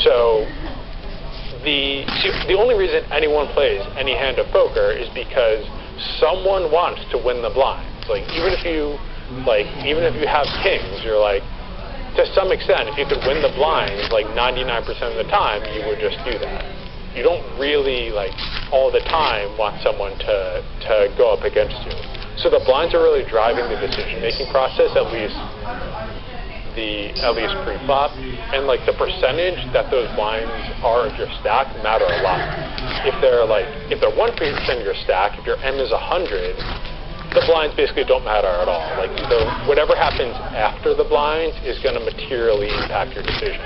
So the only reason anyone plays any hand of poker is because someone wants to win the blinds. Like even if you have kings, you're like, to some extent, if you could win the blinds like 99% of the time, you would just do that. You don't really like all the time want someone to go up against you. So the blinds are really driving the decision-making process, at least pre-flop, and like the percentage that those blinds are of your stack matter a lot. If they're 1% of your stack, if your M is 100, the blinds basically don't matter at all. Like whatever happens after the blinds is going to materially impact your decision.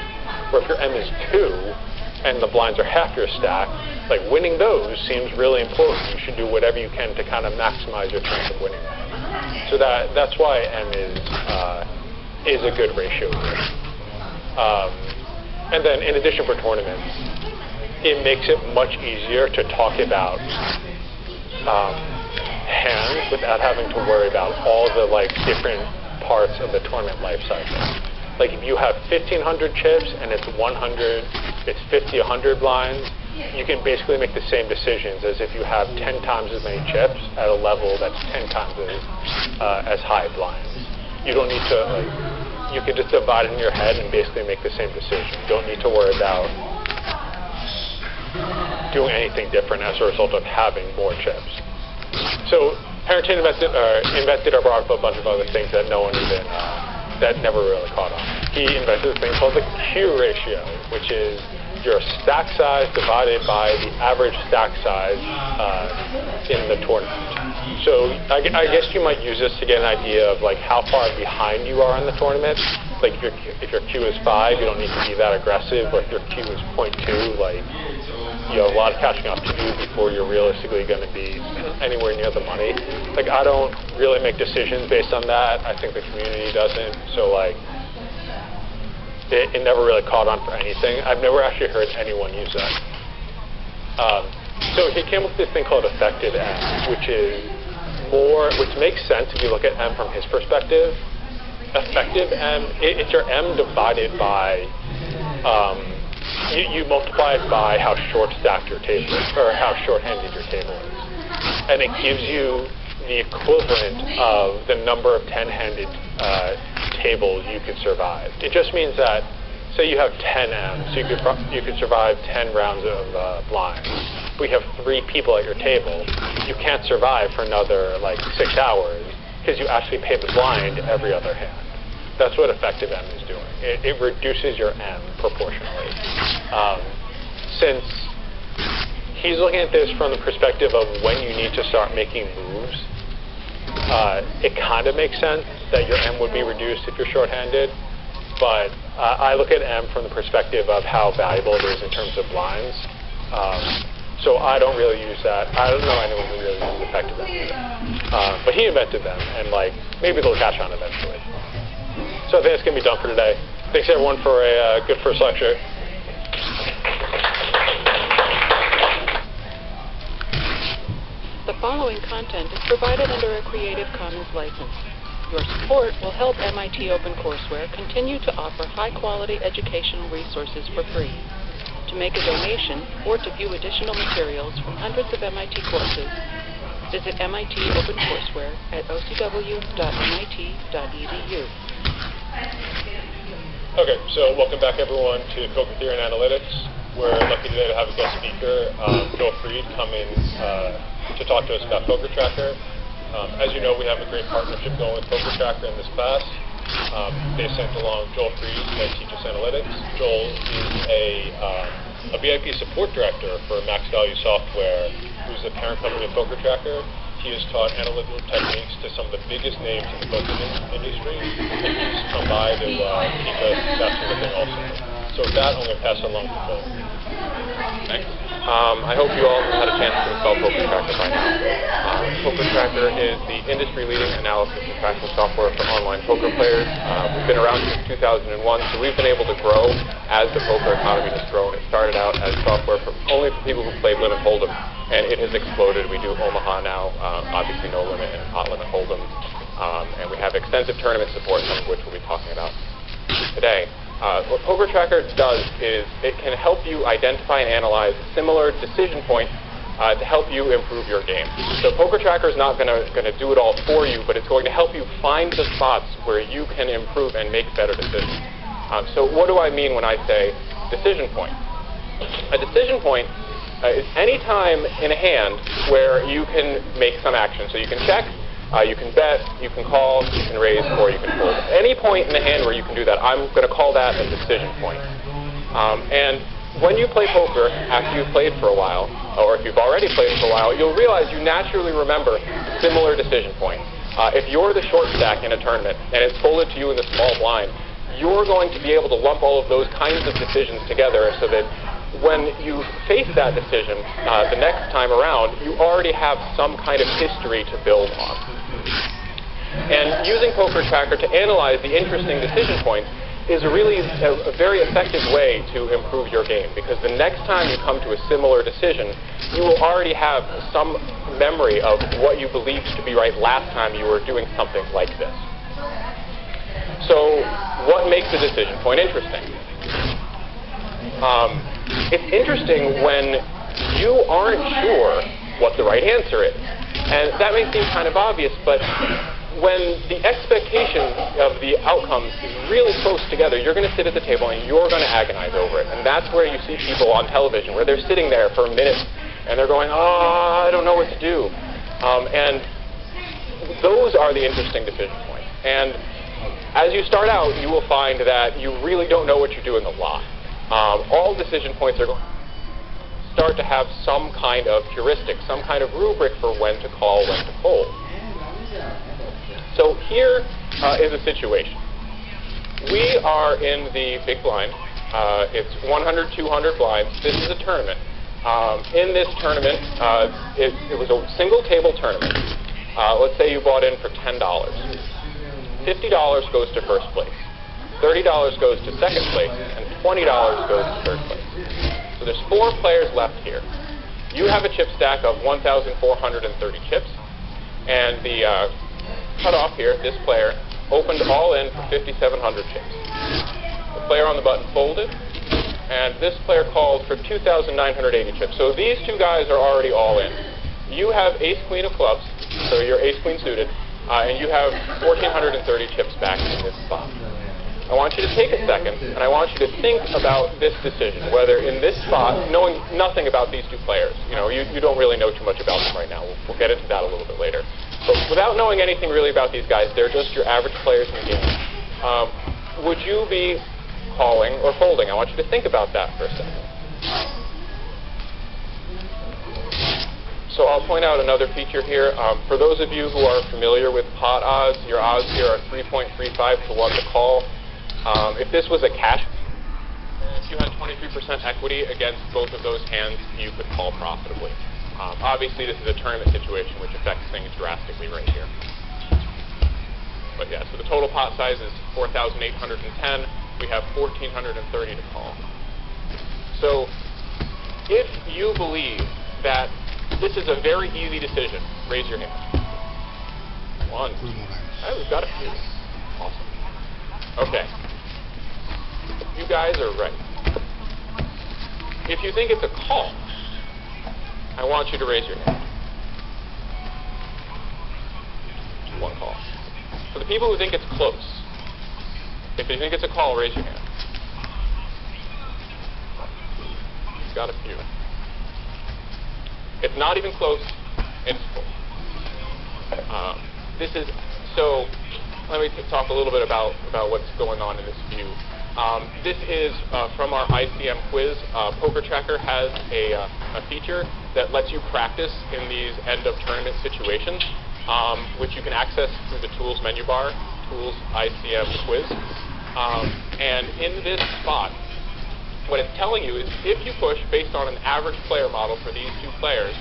Or if your M is 2 and the blinds are half your stack, like winning those seems really important. You should do whatever you can to kind of maximize your chance of winning them. So that's why M is a good ratio here. And then in addition for tournaments, it makes it much easier to talk about hands without having to worry about all the different parts of the tournament life cycle. Like if you have 1,500 chips and it's 50, 100 blinds, you can basically make the same decisions as if you have 10 times as many chips at a level that's 10 times as high blinds. You don't need to, you can just divide it in your head and basically make the same decision. You don't need to worry about doing anything different as a result of having more chips. So Harrington invented or brought up a bunch of other things that no one even, that never really caught on. He invented a thing called the Q ratio, which is your stack size divided by the average stack size in the tournament. So I guess you might use this to get an idea of how far behind you are in the tournament. Like if your Q is 5, you don't need to be that aggressive. Or if your Q is 0.2, you have a lot of catching up to do before you're realistically going to be anywhere near the money. I don't really make decisions based on that. I think the community doesn't. So it never really caught on for anything. I've never actually heard anyone use that. So he came up with this thing called effective M, which makes sense if you look at M from his perspective. Effective M, it's your M divided by, you multiply it by how short-stacked your table is, or how short-handed your table is. And it gives you the equivalent of the number of 10-handed tables you could survive. It just means that, say you have 10 M's, you could survive 10 rounds of blinds. If we have 3 people at your table, you can't survive for another 6 hours because you actually pay the blind every other hand. That's what effective M is doing. It reduces your M proportionally. Since he's looking at this from the perspective of when you need to start making moves, it kind of makes sense that your M would be reduced if you're shorthanded, but I look at M from the perspective of how valuable it is in terms of blinds. So I don't really use that. I don't know anyone who really uses effective M either. But he invented them, and maybe they'll catch on eventually. So I think that's going to be done for today. Thanks everyone for a good first lecture. The following content is provided under a Creative Commons license. Your support will help MIT OpenCourseWare continue to offer high-quality educational resources for free. To make a donation or to view additional materials from hundreds of MIT courses, visit MIT OpenCourseWare at ocw.mit.edu. Okay, so welcome back everyone to Poker Theory and Analytics. We're lucky today to have a guest speaker, Joel Fried, come in to talk to us about Poker Tracker. As you know, we have a great partnership going with Poker Tracker in this class. They sent along Joel Fried to teach us analytics. Joel is a VIP support director for Max Value Software, who's the parent company of Poker Tracker. He has taught analytical techniques to some of the biggest names in the poker industry, and he's come by to teach us that sort of thing also. So with that, I'm going to pass it along to Joel. Thanks. I hope you all had a chance to install Poker Tracker by now. Poker Tracker is the industry-leading analysis and tracking software for online poker players. We've been around since 2001, so we've been able to grow as the poker economy has grown. It started out as software only for people who played Limit Hold'em, and it has exploded. We do Omaha now, obviously No Limit and Hot Limit Hold'em, and we have extensive tournament support, some of which we'll be talking about today. What Poker Tracker does is it can help you identify and analyze similar decision points to help you improve your game. So Poker Tracker is not going to do it all for you, but it's going to help you find the spots where you can improve and make better decisions. So what do I mean when I say decision point? A decision point is any time in a hand where you can make some action. So you can check, you can bet, you can call, you can raise, or you can fold. Any point in the hand where you can do that, I'm going to call that a decision point. And when you play poker, after you've played for a while, or if you've already played for a while, you'll realize you naturally remember similar decision points. If you're the short stack in a tournament and it's folded to you in the small blind, you're going to be able to lump all of those kinds of decisions together so that when you face that decision the next time around, you already have some kind of history to build on. And using Poker Tracker to analyze the interesting decision points is really a very effective way to improve your game, because the next time you come to a similar decision, you will already have some memory of what you believed to be right last time you were doing something like this. So what makes a decision point interesting? It's interesting when you aren't sure what the right answer is. And that may seem kind of obvious, but when the expectation of the outcomes is really close together, you're going to sit at the table and you're going to agonize over it. And that's where you see people on television, where they're sitting there for minutes and they're going, oh, I don't know what to do. And those are the interesting decision points. And as you start out, you will find that you really don't know what you're doing a lot. All decision points are going to start to have some kind of heuristic, some kind of rubric for when to call, when to fold. So here is a situation. We are in the big blind. It's 100, 200 blinds. This is a tournament. In this tournament, it was a single table tournament. Let's say you bought in for $10. $50 goes to first place. $30 goes to second place, and $20 goes to third place. So there's 4 players left here. You have a chip stack of 1,430 chips, and the cutoff here, this player, opened all in for 5,700 chips. The player on the button folded, and this player called for 2,980 chips. So these two guys are already all in. You have ace-queen of clubs, so you're ace-queen suited, and you have 1,430 chips back in this spot. I want you to take a second, and I want you to think about this decision, whether in this spot, knowing nothing about these two players, you don't really know too much about them right now. We'll get into that a little bit later. But without knowing anything really about these guys, they're just your average players in the game. Would you be calling or folding? I want you to think about that for a second. So I'll point out another feature here. For those of you who are familiar with pot odds, your odds here are 3.35 to 1 to call. If this was a cash, if you had 23% equity against both of those hands, you could call profitably. Obviously, this is a tournament situation, which affects things drastically right here. But yeah, so the total pot size is 4,810. We have 1,430 to call. So if you believe that this is a very easy decision, raise your hand. 1. Oh, we've got a few. Awesome. Okay. You guys are right. If you think it's a call, I want you to raise your hand. 1 call. For the people who think it's close, if you think it's a call, raise your hand. You've got a few. It's not even close. It's full. So let me talk a little bit about what's going on in this view. This is from our ICM quiz. Poker Tracker has a feature that lets you practice in these end-of-tournament situations, which you can access through the Tools menu bar, Tools ICM quiz. And in this spot, what it's telling you is if you push based on an average player model for these two players,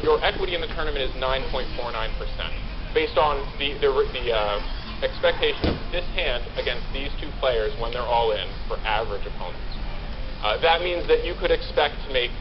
your equity in the tournament is 9.49%, based on the expectation of this hand against these two players when they're all in for average opponents. That means that you could expect to make